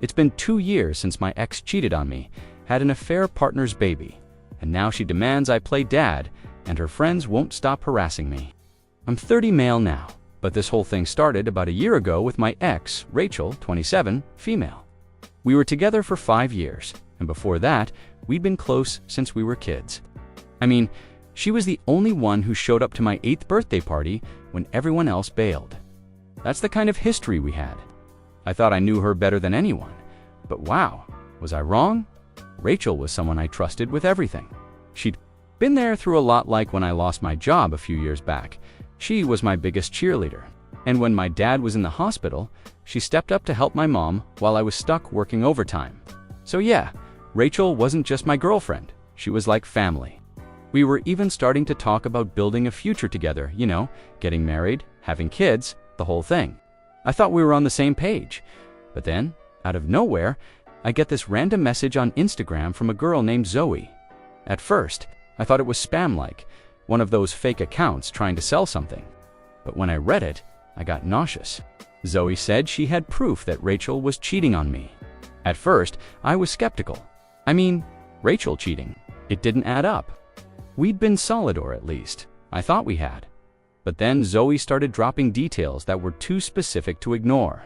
It's been 2 years since my ex cheated on me, had an affair partner's baby, and now she demands I play dad, and her friends won't stop harassing me. I'm 30 male now, but this whole thing started about a year ago with my ex, Rachel, 27, female. We were together for 5 years, and before that, we'd been close since we were kids. I mean, she was the only one who showed up to my 8th birthday party when everyone else bailed. That's the kind of history we had. I thought I knew her better than anyone, but wow, was I wrong? Rachel was someone I trusted with everything. She'd been there through a lot, like when I lost my job a few years back. She was my biggest cheerleader. And when my dad was in the hospital, she stepped up to help my mom while I was stuck working overtime. So yeah, Rachel wasn't just my girlfriend, she was like family. We were even starting to talk about building a future together, you know, getting married, having kids, the whole thing. I thought we were on the same page. But then, out of nowhere, I get this random message on Instagram from a girl named Zoe. At first, I thought it was spam-like, one of those fake accounts trying to sell something. But when I read it, I got nauseous. Zoe said she had proof that Rachel was cheating on me. At first, I was skeptical. I mean, Rachel cheating. It didn't add up. We'd been solid, or at least, I thought we had. But then Zoe started dropping details that were too specific to ignore.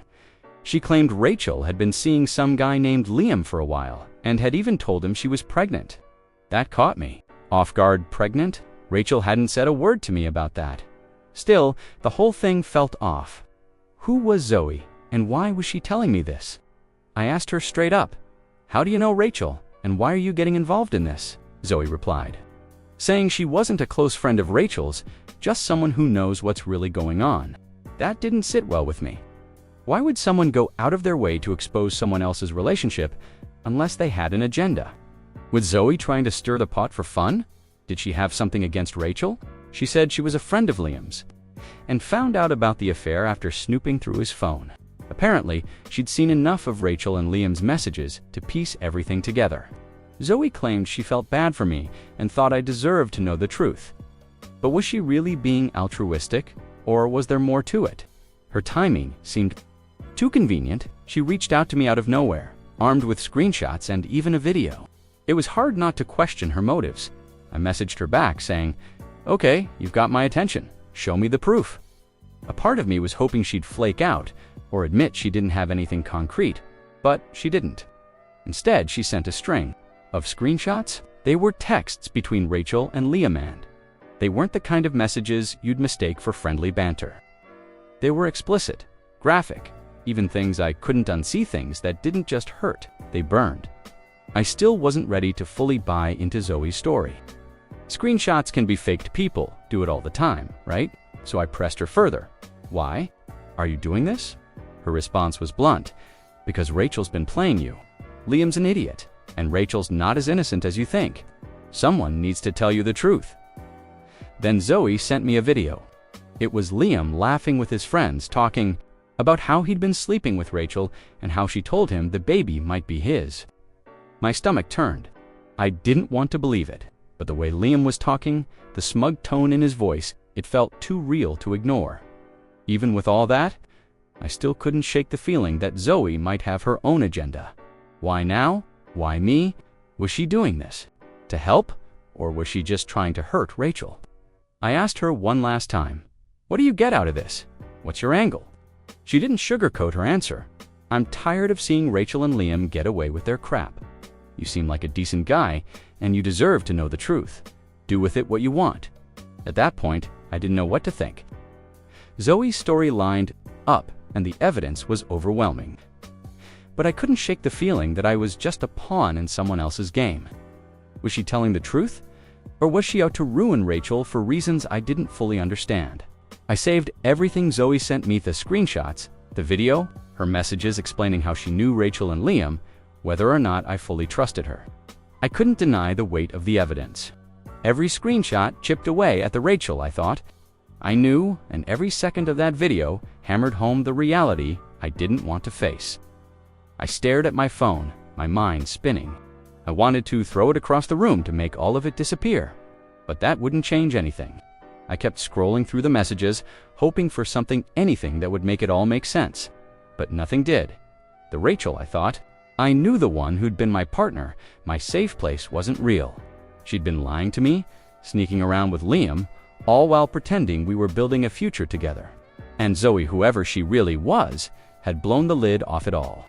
She claimed Rachel had been seeing some guy named Liam for a while, and had even told him she was pregnant. That caught me. Off guard, pregnant? Rachel hadn't said a word to me about that. Still, the whole thing felt off. Who was Zoe, and why was she telling me this? I asked her straight up, "How do you know Rachel, and why are you getting involved in this?" Zoe replied, saying she wasn't a close friend of Rachel's, just someone who knows what's really going on. That didn't sit well with me. Why would someone go out of their way to expose someone else's relationship unless they had an agenda? Was Zoe trying to stir the pot for fun? Did she have something against Rachel? She said she was a friend of Liam's, and found out about the affair after snooping through his phone. Apparently, she'd seen enough of Rachel and Liam's messages to piece everything together. Zoe claimed she felt bad for me and thought I deserved to know the truth. But was she really being altruistic, or was there more to it? Her timing seemed too convenient. She reached out to me out of nowhere, armed with screenshots and even a video. It was hard not to question her motives. I messaged her back saying, "Okay, you've got my attention. Show me the proof." A part of me was hoping she'd flake out or admit she didn't have anything concrete, but she didn't. Instead, she sent a string of screenshots. They were texts between Rachel and Liam, and they weren't the kind of messages you'd mistake for friendly banter. They were explicit, graphic, even things I couldn't unsee, things that didn't just hurt, they burned. I still wasn't ready to fully buy into Zoe's story. Screenshots can be faked, people do it all the time, right? So I pressed her further. "Why? Are you doing this?" Her response was blunt, "Because Rachel's been playing you. Liam's an idiot, and Rachel's not as innocent as you think. Someone needs to tell you the truth." Then Zoe sent me a video. It was Liam laughing with his friends, talking about how he'd been sleeping with Rachel and how she told him the baby might be his. My stomach turned. I didn't want to believe it, but the way Liam was talking, the smug tone in his voice, it felt too real to ignore. Even with all that, I still couldn't shake the feeling that Zoe might have her own agenda. Why now? Why me? Was she doing this to help, or was she just trying to hurt Rachel? I asked her one last time, "What do you get out of this? What's your angle?" She didn't sugarcoat her answer. "I'm tired of seeing Rachel and Liam get away with their crap. You seem like a decent guy, and you deserve to know the truth. Do with it what you want." At that point, I didn't know what to think. Zoe's story lined up, and the evidence was overwhelming. But I couldn't shake the feeling that I was just a pawn in someone else's game. Was she telling the truth? Or was she out to ruin Rachel for reasons I didn't fully understand? I saved everything Zoe sent me, the screenshots, the video, her messages explaining how she knew Rachel and Liam, whether or not I fully trusted her. I couldn't deny the weight of the evidence. Every screenshot chipped away at the Rachel I thought I knew, and every second of that video hammered home the reality I didn't want to face. I stared at my phone, my mind spinning. I wanted to throw it across the room to make all of it disappear, but that wouldn't change anything. I kept scrolling through the messages, hoping for something, anything that would make it all make sense, but nothing did. The Rachel I thought. I knew the one who'd been my partner, my safe place, wasn't real. She'd been lying to me, sneaking around with Liam, all while pretending we were building a future together. And Zoe, whoever she really was, had blown the lid off it all.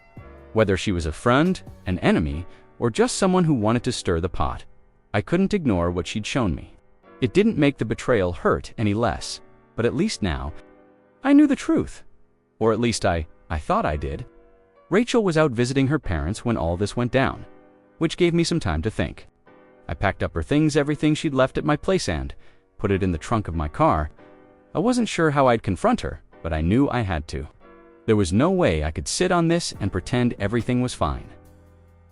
Whether she was a friend, an enemy, or just someone who wanted to stir the pot, I couldn't ignore what she'd shown me. It didn't make the betrayal hurt any less, but at least now, I knew the truth. Or at least I thought I did. Rachel was out visiting her parents when all this went down, which gave me some time to think. I packed up her things, everything she'd left at my place, and put it in the trunk of my car. I wasn't sure how I'd confront her, but I knew I had to. There was no way I could sit on this and pretend everything was fine.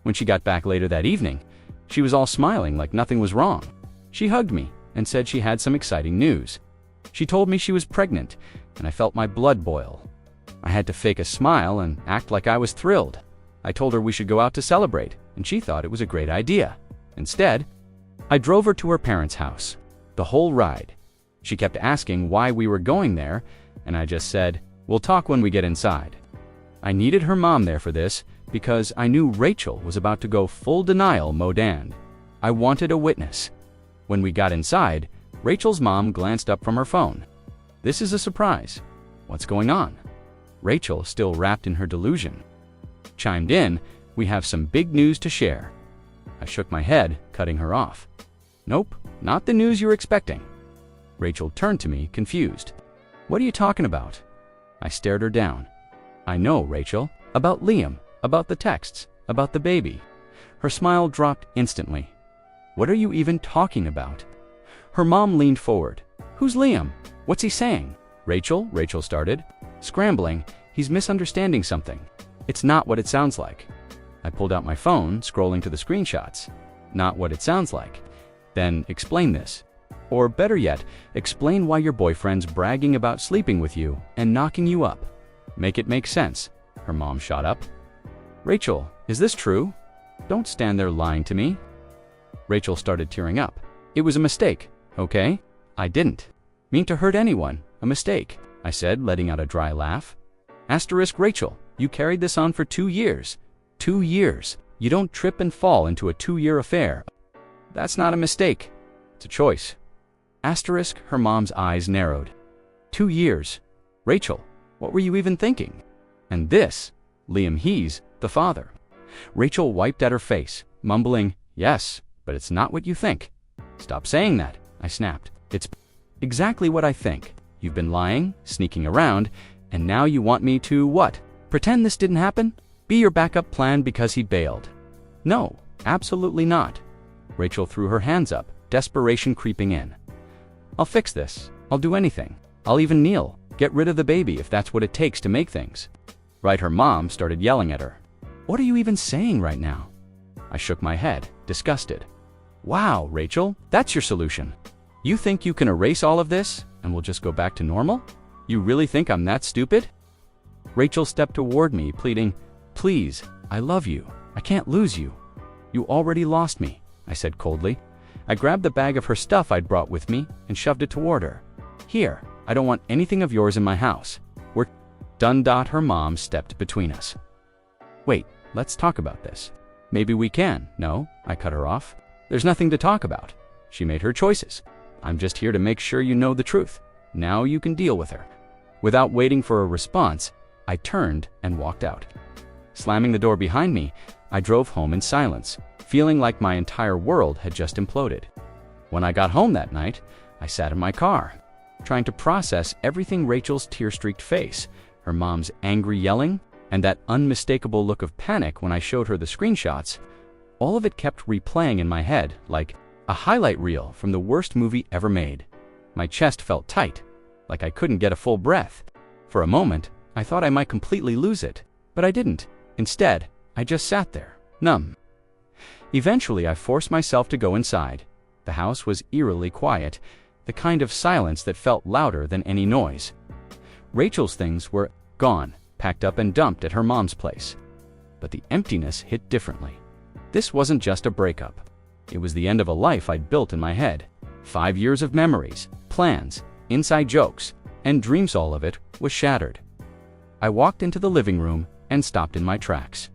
When she got back later that evening, she was all smiling like nothing was wrong. She hugged me and said she had some exciting news. She told me she was pregnant, and I felt my blood boil. I had to fake a smile and act like I was thrilled. I told her we should go out to celebrate, and she thought it was a great idea. Instead, I drove her to her parents' house. The whole ride. She kept asking why we were going there, and I just said, "We'll talk when we get inside." I needed her mom there for this because I knew Rachel was about to go full denial mode, and I wanted a witness. When we got inside, Rachel's mom glanced up from her phone. "This is a surprise. What's going on?" Rachel, still wrapped in her delusion, chimed in, "We have some big news to share." I shook my head, cutting her off. "Nope, not the news you're expecting." Rachel turned to me, confused. "What are you talking about?" I stared her down. "I know, Rachel. About Liam, about the texts, about the baby." Her smile dropped instantly. "What are you even talking about?" Her mom leaned forward. "Who's Liam? What's he saying?" Rachel started. Scrambling, "He's misunderstanding something. It's not what it sounds like." I pulled out my phone, scrolling to the screenshots. "Not what it sounds like. Then explain this. Or better yet, explain why your boyfriend's bragging about sleeping with you and knocking you up. Make it make sense." Her mom shot up. "Rachel, is this true? Don't stand there lying to me." Rachel started tearing up. "It was a mistake, okay? I didn't mean to hurt anyone. A mistake," I said, letting out a dry laugh. Rachel, you carried this on for 2 years. 2 years. You don't trip and fall into a 2-year affair. That's not a mistake. It's a choice. Her mom's eyes narrowed. 2 years. Rachel, what were you even thinking? And this, Liam, he's the father. Rachel wiped at her face, mumbling, "Yes, but it's not what you think." "Stop saying that," I snapped. "It's exactly what I think. You've been lying, sneaking around, and now you want me to what? Pretend this didn't happen? Be your backup plan because he bailed?" "No, absolutely not." Rachel threw her hands up, desperation creeping in. "I'll fix this. I'll do anything. I'll even kneel. Get rid of the baby if that's what it takes to make things right." Her mom started yelling at her. "What are you even saying right now?" I shook my head, disgusted. "Wow, Rachel, that's your solution? You think you can erase all of this and we'll just go back to normal? You really think I'm that stupid?" Rachel stepped toward me, pleading, "Please, I love you. I can't lose you." "You already lost me," I said coldly. I grabbed the bag of her stuff I'd brought with me and shoved it toward her. "Here, I don't want anything of yours in my house. We're done." Her mom stepped between us. "Wait, let's talk about this." "Maybe we can." "No," I cut her off. "There's nothing to talk about. She made her choices. I'm just here to make sure you know the truth. Now you can deal with her." Without waiting for a response, I turned and walked out. Slamming the door behind me, I drove home in silence, feeling like my entire world had just imploded. When I got home that night, I sat in my car, trying to process everything: Rachel's tear-streaked face, her mom's angry yelling, and that unmistakable look of panic when I showed her the screenshots. All of it kept replaying in my head like a highlight reel from the worst movie ever made. My chest felt tight, like I couldn't get a full breath. For a moment, I thought I might completely lose it, but I didn't. Instead, I just sat there, numb. Eventually, I forced myself to go inside. The house was eerily quiet, the kind of silence that felt louder than any noise. Rachel's things were gone, packed up and dumped at her mom's place. But the emptiness hit differently. This wasn't just a breakup. It was the end of a life I'd built in my head. 5 years of memories, plans, inside jokes, and dreams. All of it was shattered. I walked into the living room and stopped in my tracks.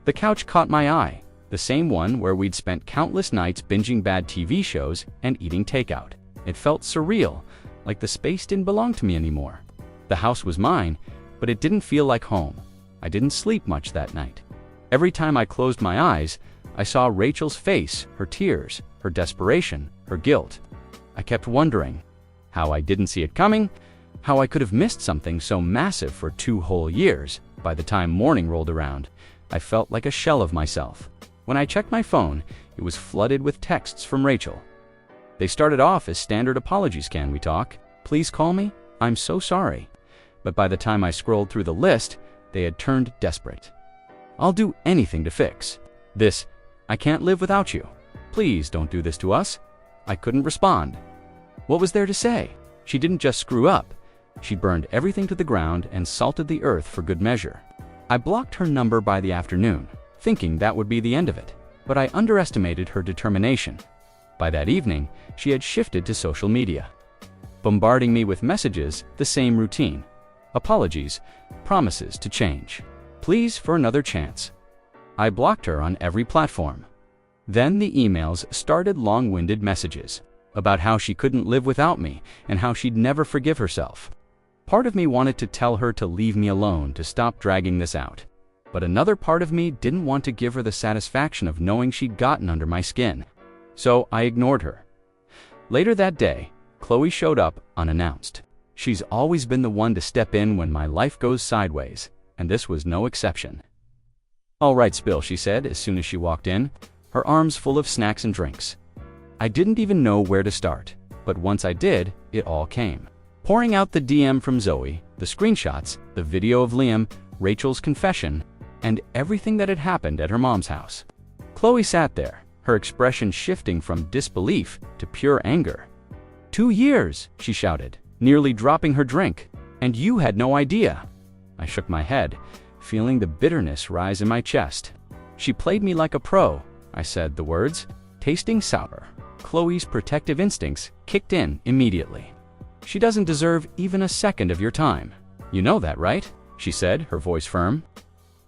The couch caught my eye, the same one where we'd spent countless nights binging bad TV shows and eating takeout. It felt surreal, like the space didn't belong to me anymore. The house was mine, but it didn't feel like home. I didn't sleep much that night. Every time I closed my eyes, I saw Rachel's face, her tears, her desperation, her guilt. I kept wondering how I didn't see it coming, how I could have missed something so massive for 2 whole years. By the time morning rolled around, I felt like a shell of myself. When I checked my phone, it was flooded with texts from Rachel. They started off as standard apologies. Can we talk? Please call me? I'm so sorry. But by the time I scrolled through the list, they had turned desperate. I'll do anything to fix this. I can't live without you. Please don't do this to us. I couldn't respond. What was there to say? She didn't just screw up. She burned everything to the ground and salted the earth for good measure. I blocked her number by the afternoon, thinking that would be the end of it. But I underestimated her determination. By that evening, she had shifted to social media, bombarding me with messages, the same routine. Apologies, promises to change. Please for another chance. I blocked her on every platform. Then the emails started, long-winded messages about how she couldn't live without me and how she'd never forgive herself. Part of me wanted to tell her to leave me alone, to stop dragging this out. But another part of me didn't want to give her the satisfaction of knowing she'd gotten under my skin. So I ignored her. Later that day, Chloe showed up unannounced. She's always been the one to step in when my life goes sideways, and this was no exception. "All right, Spill," she said as soon as she walked in, her arms full of snacks and drinks. I didn't even know where to start, but once I did, it all came. Pouring out the DM from Zoe, the screenshots, the video of Liam, Rachel's confession, and everything that had happened at her mom's house. Chloe sat there, her expression shifting from disbelief to pure anger. 2 years, she shouted, nearly dropping her drink. And you had no idea. I shook my head, feeling the bitterness rise in my chest. She played me like a pro, I said the words, tasting sour. Chloe's protective instincts kicked in immediately. She doesn't deserve even a second of your time. You know that, right? She said, her voice firm.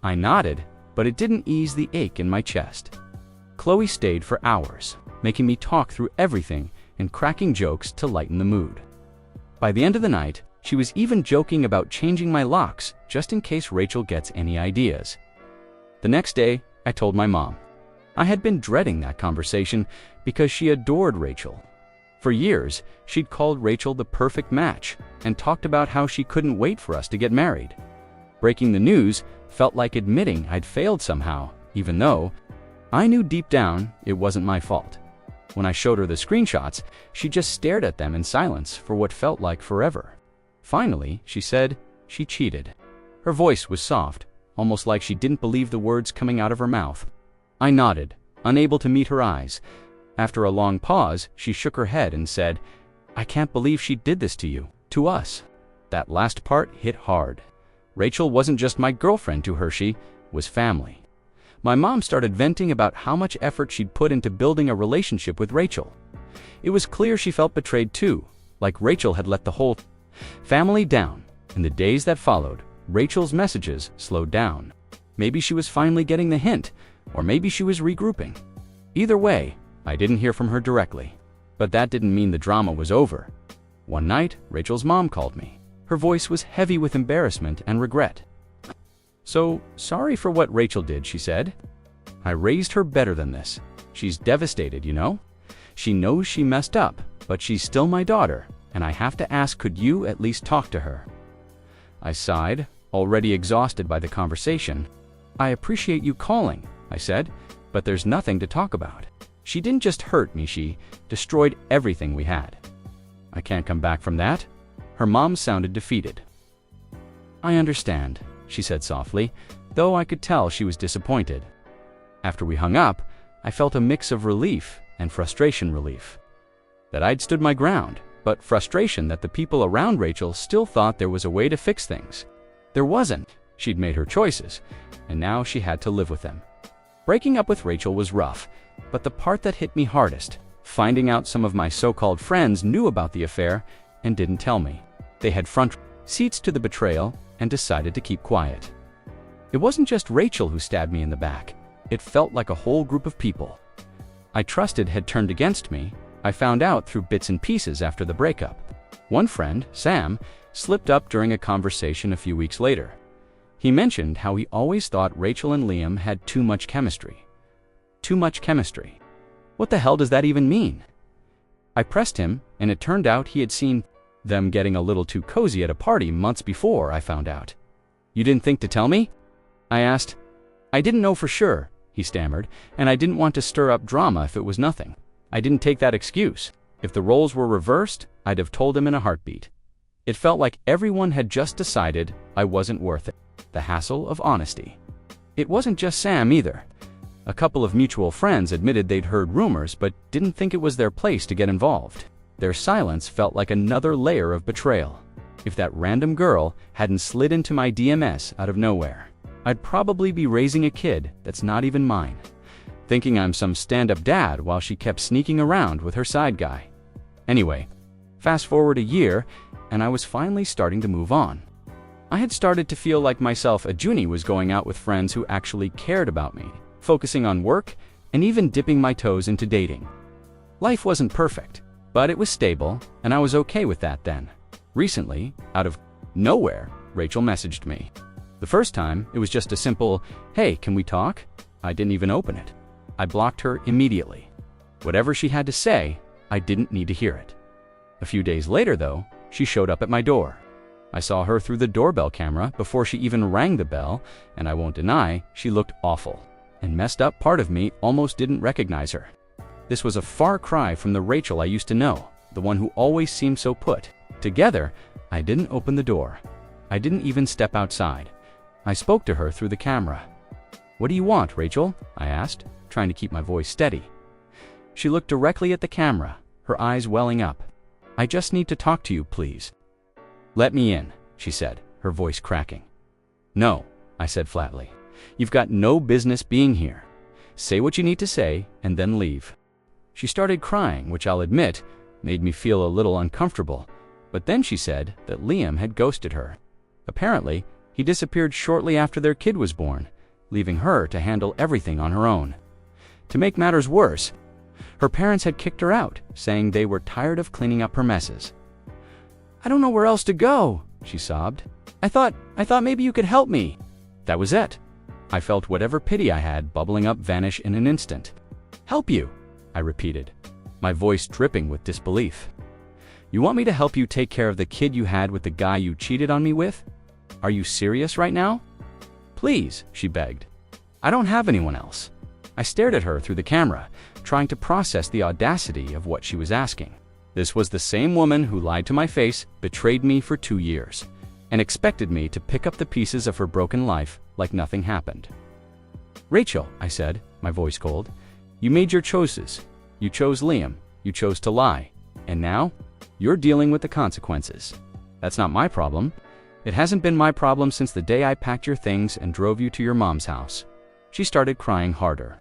I nodded, but it didn't ease the ache in my chest. Chloe stayed for hours, making me talk through everything and cracking jokes to lighten the mood. By the end of the night, she was even joking about changing my locks just in case Rachel gets any ideas. The next day, I told my mom. I had been dreading that conversation because she adored Rachel. For years, she'd called Rachel the perfect match and talked about how she couldn't wait for us to get married. Breaking the news felt like admitting I'd failed somehow, even though I knew deep down it wasn't my fault. When I showed her the screenshots, she just stared at them in silence for what felt like forever. Finally, she said she cheated. Her voice was soft, almost like she didn't believe the words coming out of her mouth. I nodded, unable to meet her eyes. After a long pause, she shook her head and said, I can't believe she did this to you, to us. That last part hit hard. Rachel wasn't just my girlfriend to her, she was family. My mom started venting about how much effort she'd put into building a relationship with Rachel. It was clear she felt betrayed too, like Rachel had let the whole family down. In the days that followed, Rachel's messages slowed down. Maybe she was finally getting the hint, or maybe she was regrouping. Either way, I didn't hear from her directly. But that didn't mean the drama was over. One night, Rachel's mom called me. Her voice was heavy with embarrassment and regret. So, sorry for what Rachel did, she said. I raised her better than this. She's devastated, you know? She knows she messed up, but she's still my daughter, and I have to ask, could you at least talk to her? I sighed, already exhausted by the conversation. I appreciate you calling, I said, but there's nothing to talk about. She didn't just hurt me, she destroyed everything we had. I can't come back from that. Her mom sounded defeated. I understand, she said softly, though I could tell she was disappointed. After we hung up, I felt a mix of relief and frustration. Relief that I'd stood my ground, but frustration that the people around Rachel still thought there was a way to fix things. There wasn't. She'd made her choices, and now she had to live with them. Breaking up with Rachel was rough, but the part that hit me hardest, finding out some of my so-called friends knew about the affair and didn't tell me. They had front seats to the betrayal and decided to keep quiet. It wasn't just Rachel who stabbed me in the back. It felt like a whole group of people I trusted had turned against me. I found out through bits and pieces after the breakup. One friend, Sam, slipped up during a conversation a few weeks later. He mentioned how he always thought Rachel and Liam had too much chemistry. Too much chemistry. What the hell does that even mean? I pressed him, and it turned out he had seen them getting a little too cozy at a party months before I found out. You didn't think to tell me? I asked. I didn't know for sure, he stammered, and I didn't want to stir up drama if it was nothing. I didn't take that excuse. If the roles were reversed, I'd have told him in a heartbeat. It felt like everyone had just decided I wasn't worth it. The hassle of honesty. It wasn't just Sam either. A couple of mutual friends admitted they'd heard rumors but didn't think it was their place to get involved. Their silence felt like another layer of betrayal. If that random girl hadn't slid into my DMS out of nowhere, I'd probably be raising a kid that's not even mine, thinking I'm some stand-up dad while she kept sneaking around with her side guy. Anyway, fast forward a year, and I was finally starting to move on. I had started to feel like myself. A Junie was going out with friends who actually cared about me, focusing on work, and even dipping my toes into dating. Life wasn't perfect, but it was stable, and I was okay with that then. Recently, out of nowhere, Rachel messaged me. The first time, it was just a simple, "Hey, can we talk?" I didn't even open it. I blocked her immediately. Whatever she had to say, I didn't need to hear it. A few days later, though, she showed up at my door. I saw her through the doorbell camera before she even rang the bell, and I won't deny, she looked awful. And messed up part of me almost didn't recognize her. This was a far cry from the Rachel I used to know, the one who always seemed so put together. I didn't open the door. I didn't even step outside. I spoke to her through the camera. "What do you want, Rachel?" I asked, trying to keep my voice steady. She looked directly at the camera, her eyes welling up. "I just need to talk to you, please." "Let me in," she said, her voice cracking. "No," I said flatly. "You've got no business being here. Say what you need to say, and then leave." She started crying, which I'll admit made me feel a little uncomfortable, but then she said that Liam had ghosted her. Apparently, he disappeared shortly after their kid was born, leaving her to handle everything on her own. To make matters worse, her parents had kicked her out, saying they were tired of cleaning up her messes. "I don't know where else to go," she sobbed. I thought maybe you could help me." That was it. I felt whatever pity I had bubbling up vanish in an instant. "Help you?" I repeated, my voice dripping with disbelief. "You want me to help you take care of the kid you had with the guy you cheated on me with? Are you serious right now?" "Please," she begged. "I don't have anyone else." I stared at her through the camera, trying to process the audacity of what she was asking. This was the same woman who lied to my face, betrayed me for 2 years, and expected me to pick up the pieces of her broken life like nothing happened. "Rachel," I said, my voice cold, "you made your choices. You chose Liam. You chose to lie. And now, you're dealing with the consequences. That's not my problem. It hasn't been my problem since the day I packed your things and drove you to your mom's house." She started crying harder.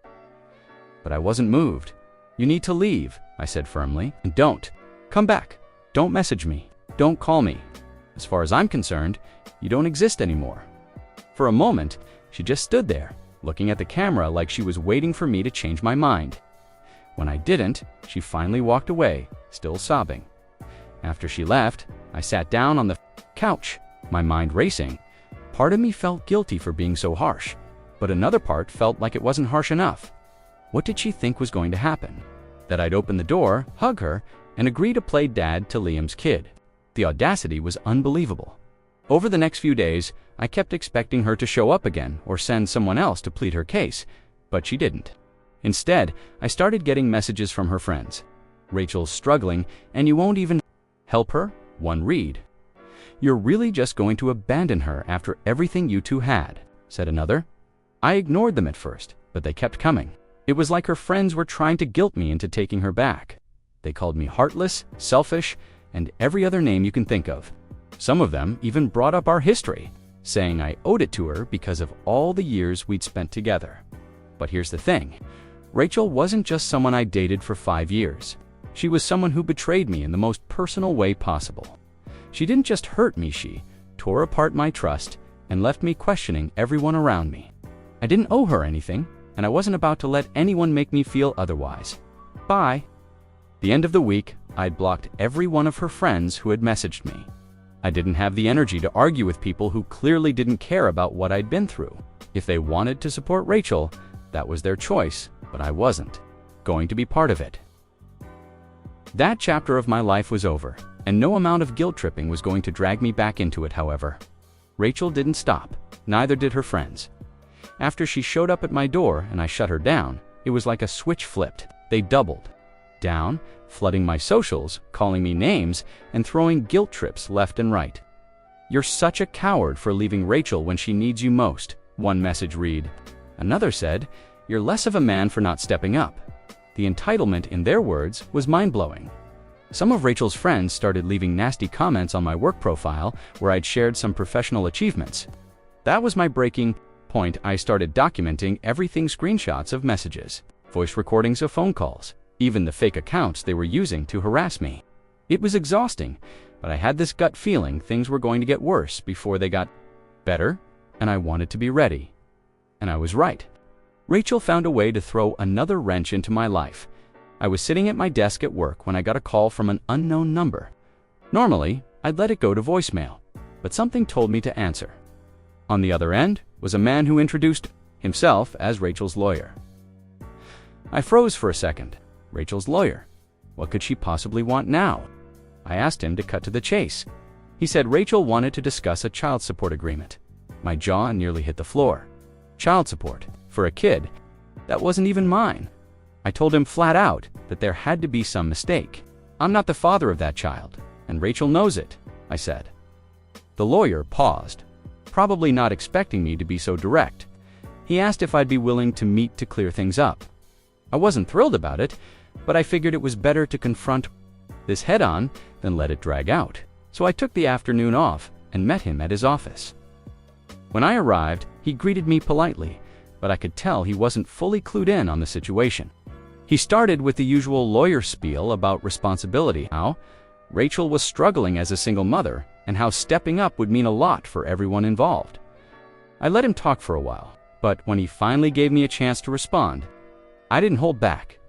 But I wasn't moved. "You need to leave," I said firmly, "and don't come back. Don't message me. Don't call me. As far as I'm concerned, you don't exist anymore." For a moment, she just stood there, looking at the camera like she was waiting for me to change my mind. When I didn't, she finally walked away, still sobbing. After she left, I sat down on the couch, my mind racing. Part of me felt guilty for being so harsh, but another part felt like it wasn't harsh enough. What did she think was going to happen? That I'd open the door, hug her, and agree to play dad to Liam's kid. The audacity was unbelievable. Over the next few days, I kept expecting her to show up again or send someone else to plead her case, but she didn't. Instead, I started getting messages from her friends. "Rachel's struggling, and you won't even help her?" One read. "You're really just going to abandon her after everything you two had," said another. I ignored them at first, but they kept coming. It was like her friends were trying to guilt me into taking her back. They called me heartless, selfish, and every other name you can think of. Some of them even brought up our history, saying I owed it to her because of all the years we'd spent together. But here's the thing. Rachel wasn't just someone I dated for 5 years. She was someone who betrayed me in the most personal way possible. She didn't just hurt me, she tore apart my trust and left me questioning everyone around me. I didn't owe her anything, and I wasn't about to let anyone make me feel otherwise. Bye. The end of the week, I'd blocked every one of her friends who had messaged me. I didn't have the energy to argue with people who clearly didn't care about what I'd been through. If they wanted to support Rachel, that was their choice, but I wasn't going to be part of it. That chapter of my life was over, and no amount of guilt tripping was going to drag me back into it, however. Rachel didn't stop, neither did her friends. After she showed up at my door and I shut her down, it was like a switch flipped. They doubled down, flooding my socials, calling me names, and throwing guilt trips left and right. "You're such a coward for leaving Rachel when she needs you most," one message read. Another said, "You're less of a man for not stepping up." The entitlement in their words was mind-blowing. Some of Rachel's friends started leaving nasty comments on my work profile where I'd shared some professional achievements. That was my breaking point. I started documenting everything: screenshots of messages, voice recordings of phone calls, even the fake accounts they were using to harass me. It was exhausting, but I had this gut feeling things were going to get worse before they got better, and I wanted to be ready. And I was right. Rachel found a way to throw another wrench into my life. I was sitting at my desk at work when I got a call from an unknown number. Normally, I'd let it go to voicemail, but something told me to answer. On the other end was a man who introduced himself as Rachel's lawyer. I froze for a second. Rachel's lawyer. What could she possibly want now? I asked him to cut to the chase. He said Rachel wanted to discuss a child support agreement. My jaw nearly hit the floor. Child support for a kid that wasn't even mine. I told him flat out that there had to be some mistake. "I'm not the father of that child, and Rachel knows it," I said. The lawyer paused, probably not expecting me to be so direct. He asked if I'd be willing to meet to clear things up. I wasn't thrilled about it, but I figured it was better to confront this head-on than let it drag out. So I took the afternoon off and met him at his office. When I arrived, he greeted me politely, but I could tell he wasn't fully clued in on the situation. He started with the usual lawyer spiel about responsibility, how Rachel was struggling as a single mother, and how stepping up would mean a lot for everyone involved. I let him talk for a while, but when he finally gave me a chance to respond, I didn't hold back.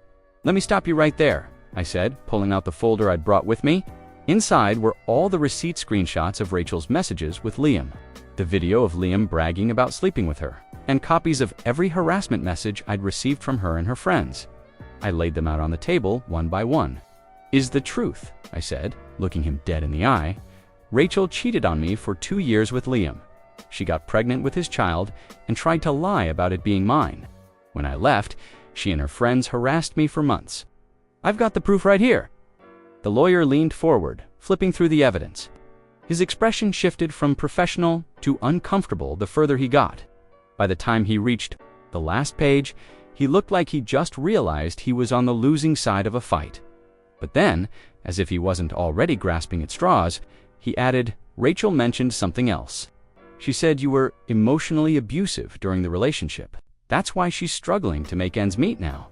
"Let me stop you right there," I said, pulling out the folder I'd brought with me. Inside were all the receipt screenshots of Rachel's messages with Liam, the video of Liam bragging about sleeping with her, and copies of every harassment message I'd received from her and her friends. I laid them out on the table one by one. "Is the truth," I said, looking him dead in the eye. "Rachel cheated on me for 2 years with Liam. She got pregnant with his child and tried to lie about it being mine. When I left, she and her friends harassed me for months. I've got the proof right here." The lawyer leaned forward, flipping through the evidence. His expression shifted from professional to uncomfortable the further he got. By the time he reached the last page, he looked like he just realized he was on the losing side of a fight. But then, as if he wasn't already grasping at straws, he added, "Rachel mentioned something else. She said you were emotionally abusive during the relationship. That's why she's struggling to make ends meet now."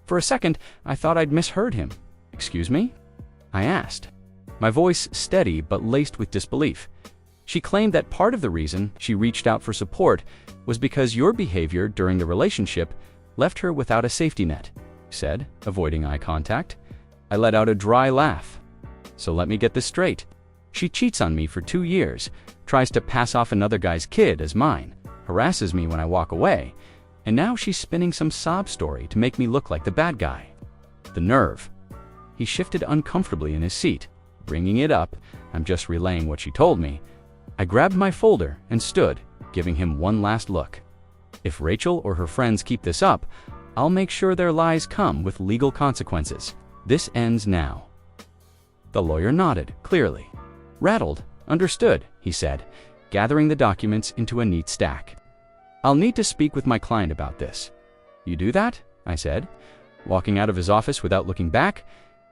For a second, I thought I'd misheard him. "Excuse me?" I asked, my voice steady but laced with disbelief. "She claimed that part of the reason she reached out for support was because your behavior during the relationship left her without a safety net," I said, avoiding eye contact. I let out a dry laugh. "So let me get this straight. She cheats on me for 2 years, tries to pass off another guy's kid as mine, harasses me when I walk away, and now she's spinning some sob story to make me look like the bad guy." The nerve. He shifted uncomfortably in his seat, bringing it up. I'm just relaying what she told me. I grabbed my folder and stood, giving him one last look. If Rachel or her friends keep this up, I'll make sure their lies come with legal consequences. This ends now. The lawyer nodded, clearly. Rattled. "Understood," he said, gathering the documents into a neat stack. "I'll need to speak with my client about this." "You do that?" I said, walking out of his office without looking back.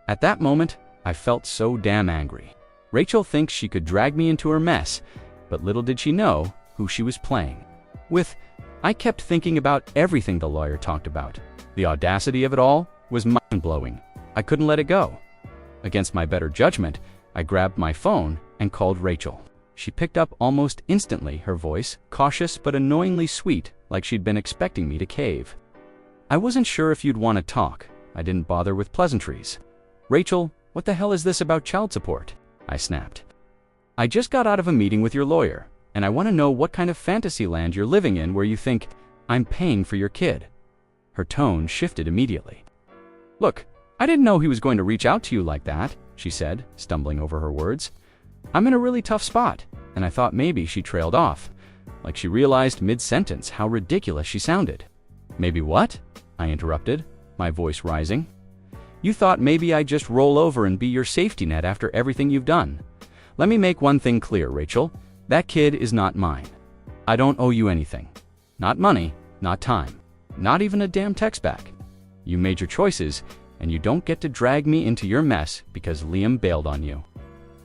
At that moment, I felt so damn angry. Rachel thinks she could drag me into her mess, but little did she know who she was playing with. I kept thinking about everything the lawyer talked about. The audacity of it all was mind-blowing. I couldn't let it go. Against my better judgment, I grabbed my phone and called Rachel. She picked up almost instantly, her voice cautious but annoyingly sweet, like she'd been expecting me to cave. "I wasn't sure if you'd want to talk. I didn't bother with pleasantries." "Rachel, what the hell is this about child support?" I snapped. "I just got out of a meeting with your lawyer, and I want to know what kind of fantasy land you're living in where you think I'm paying for your kid." Her tone shifted immediately. "Look, I didn't know he was going to reach out to you like that," she said, stumbling over her words. "I'm in a really tough spot," and I thought maybe she trailed off, like she realized mid-sentence how ridiculous she sounded. "Maybe what?" I interrupted, my voice rising. "You thought maybe I'd just roll over and be your safety net after everything you've done. Let me make one thing clear, Rachel. That kid is not mine. I don't owe you anything. Not money, not time, not even a damn text back. You made your choices, and you don't get to drag me into your mess because Liam bailed on you."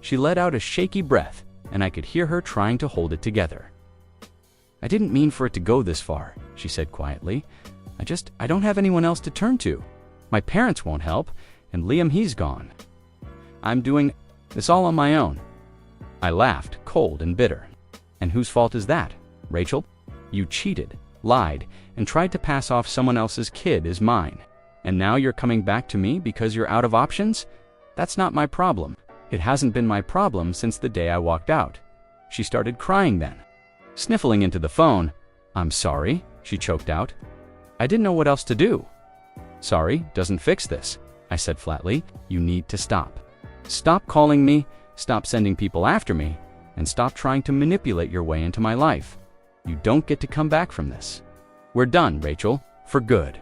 She let out a shaky breath, and I could hear her trying to hold it together. "I didn't mean for it to go this far," she said quietly. I don't have anyone else to turn to. My parents won't help, and Liam, he's gone. I'm doing this all on my own." I laughed, cold and bitter. "And whose fault is that, Rachel? You cheated, lied, and tried to pass off someone else's kid as mine. And now you're coming back to me because you're out of options? That's not my problem. It hasn't been my problem since the day I walked out." She started crying then, sniffling into the phone. "I'm sorry," she choked out. "I didn't know what else to do." "Sorry doesn't fix this," I said flatly. "You need to stop. Stop calling me, stop sending people after me, and stop trying to manipulate your way into my life. You don't get to come back from this. We're done, Rachel, for good."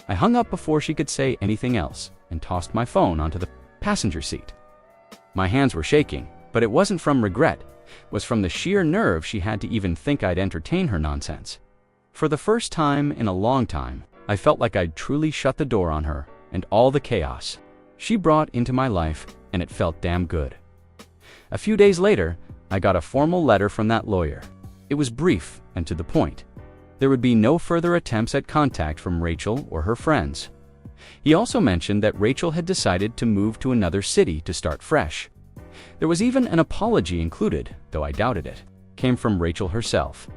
I hung up before she could say anything else and tossed my phone onto the passenger seat. My hands were shaking, but it wasn't from regret. It was from the sheer nerve she had to even think I'd entertain her nonsense. For the first time in a long time, I felt like I'd truly shut the door on her and all the chaos she brought into my life, and it felt damn good. A few days later, I got a formal letter from that lawyer. It was brief and to the point. There would be no further attempts at contact from Rachel or her friends. He also mentioned that Rachel had decided to move to another city to start fresh. There was even an apology included, though I doubted it came from Rachel herself.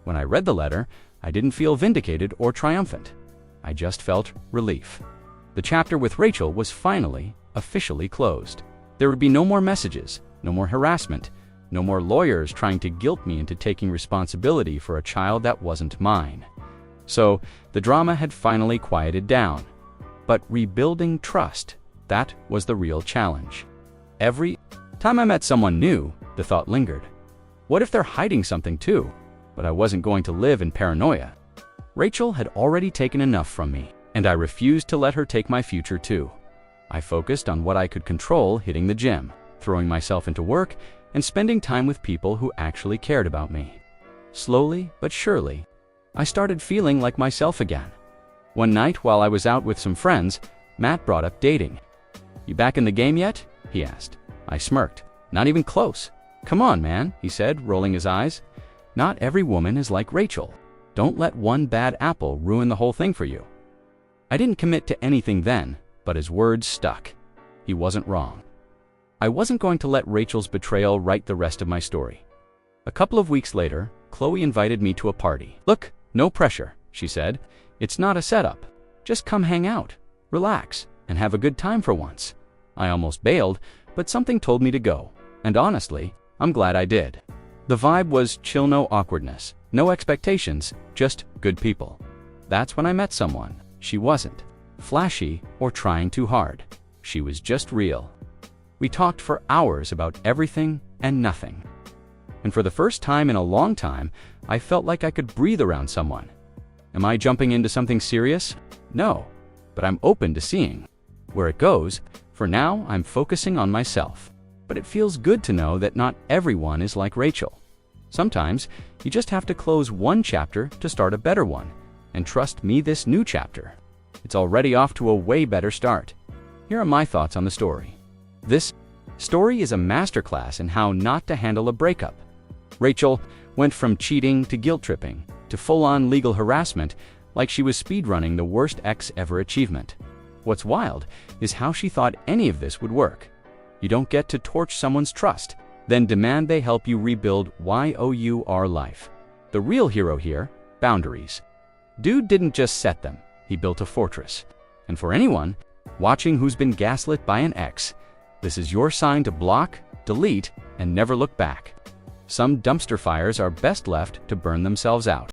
When I read the letter, I didn't feel vindicated or triumphant. I just felt relief. The chapter with Rachel was finally, officially closed. There would be no more messages, no more harassment, no more lawyers trying to guilt me into taking responsibility for a child that wasn't mine. So, the drama had finally quieted down. But rebuilding trust, that was the real challenge. Every time I met someone new, the thought lingered. What if they're hiding something too? But I wasn't going to live in paranoia. Rachel had already taken enough from me, and I refused to let her take my future too. I focused on what I could control, hitting the gym, throwing myself into work, and spending time with people who actually cared about me. Slowly but surely, I started feeling like myself again. One night while I was out with some friends, Matt brought up dating. "You back in the game yet?" he asked. I smirked. "Not even close." "Come on, man," he said, rolling his eyes. "Not every woman is like Rachel. Don't let one bad apple ruin the whole thing for you." I didn't commit to anything then, but his words stuck. He wasn't wrong. I wasn't going to let Rachel's betrayal write the rest of my story. A couple of weeks later, Chloe invited me to a party. "Look, no pressure," she said. "It's not a setup. Just come hang out, relax, and have a good time for once." I almost bailed, but something told me to go, and honestly, I'm glad I did. The vibe was chill, no awkwardness, no expectations, just good people. That's when I met someone. She wasn't flashy or trying too hard. She was just real. We talked for hours about everything and nothing. And for the first time in a long time, I felt like I could breathe around someone. Am I jumping into something serious? No, but I'm open to seeing where it goes. For now, I'm focusing on myself. But it feels good to know that not everyone is like Rachel. Sometimes, you just have to close one chapter to start a better one. And trust me, this new chapter, it's already off to a way better start. Here are my thoughts on the story. This story is a masterclass in how not to handle a breakup. Rachel went from cheating to guilt-tripping to full-on legal harassment, like she was speedrunning the worst ex-ever achievement. What's wild is how she thought any of this would work. You don't get to torch someone's trust, then demand they help you rebuild your life. The real hero here, boundaries. Dude didn't just set them, he built a fortress. And for anyone watching who's been gaslit by an ex, this is your sign to block, delete, and never look back. Some dumpster fires are best left to burn themselves out.